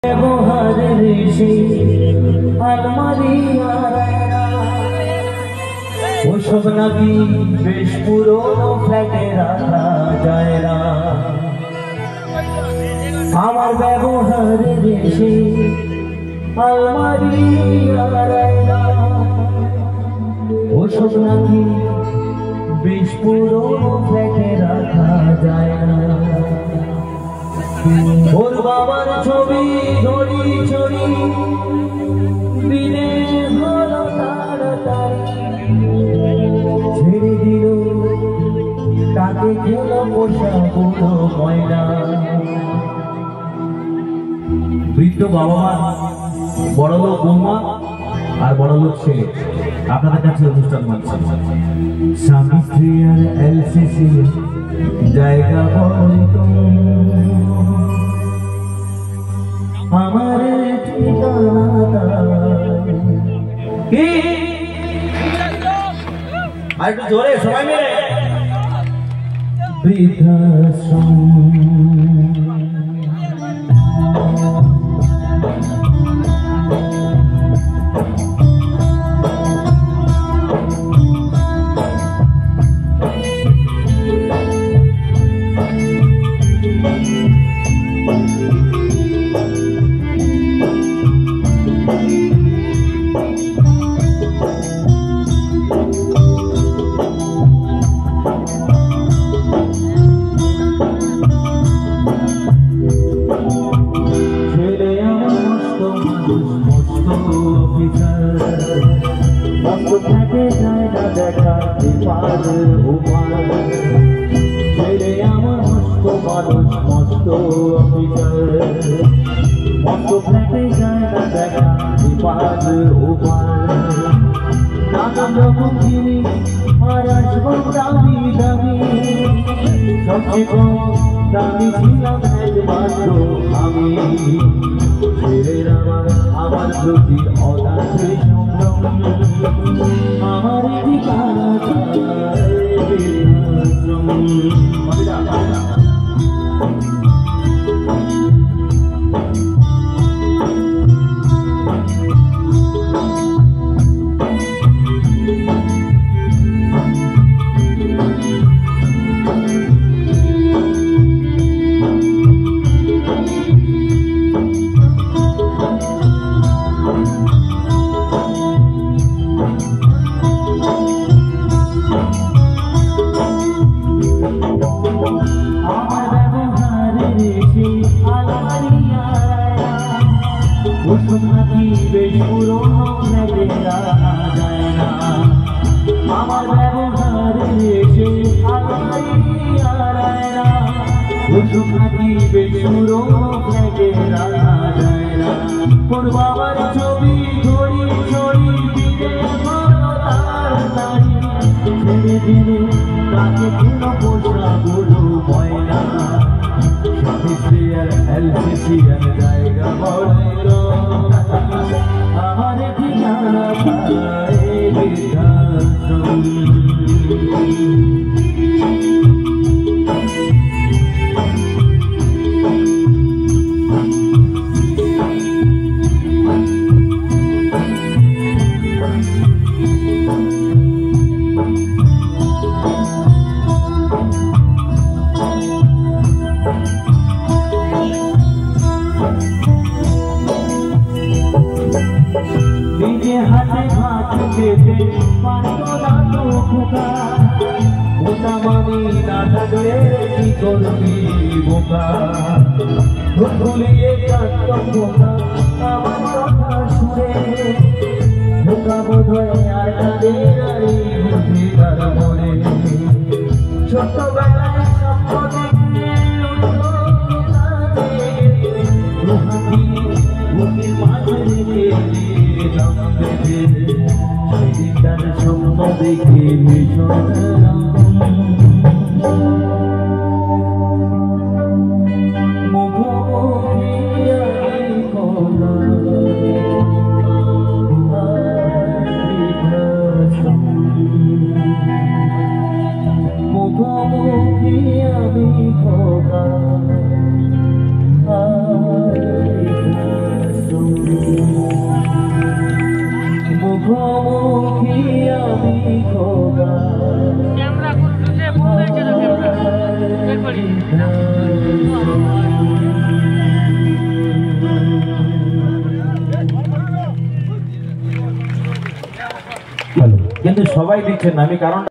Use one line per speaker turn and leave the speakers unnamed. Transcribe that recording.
ব্যবহারের সেই আলমারি ওসব নাকি বেশ পুরোনো ফ্ল্যাটে রাখা যায় না। আমার ব্যবহারের সেই আলমারি ওসব নাকি বেশ পুরোনো ফ্ল্যাটে রাখা যায় না। ওর বাবার ছবি ধরি ছড়ি দিনে হলো তাড়াতাড়ি ছেড়ে দিল তাকে খেল পোষা পুরো ময়না। বৃদ্ধ বাবা মা, বড় লোক বৌমা আর বড় লোক ছেলে আপনাদের কাছে অনুষ্ঠান মানছে। স্বামী স্ত্রী আর এলসিসি জায়গা বলতো আমার ঠিকানা কি আর একটু জোরে সবাই মিলে বৃদ্ধাশ্রম। আমার প্রতি অদাসী আমার ছবি ধরি ছড়ি দিতে ছেড়ে দিলে তাকে কেন পোষা বলো ময়না। এলসিসি জায়গা বড় আমার ঠিকানা বৃদ্ধাশ্রম। নিজে হাতে ভাত খেতে পারতো না তো খোকা, মোটা মামি না থাকলে কি করবি বোকা। ভুলিয়ে কাঁদতো খোকা আমার কথা শুনে, খোকা বোধহয় আর কাঁদে নারী বুঝি তার মনে। ছোটবেলায় স্বপ্ন দেখে বুকের মাঝে রেখে তার স্বপ্ন দেখে মুখোমুখি আমি খোকা মুখী আমি খোদা
ক্যামেরা করতেছে বলে গেল ক্যামেরা বের করি
কিন্তু সবাই দিচ্ছেন না, আমি কারণ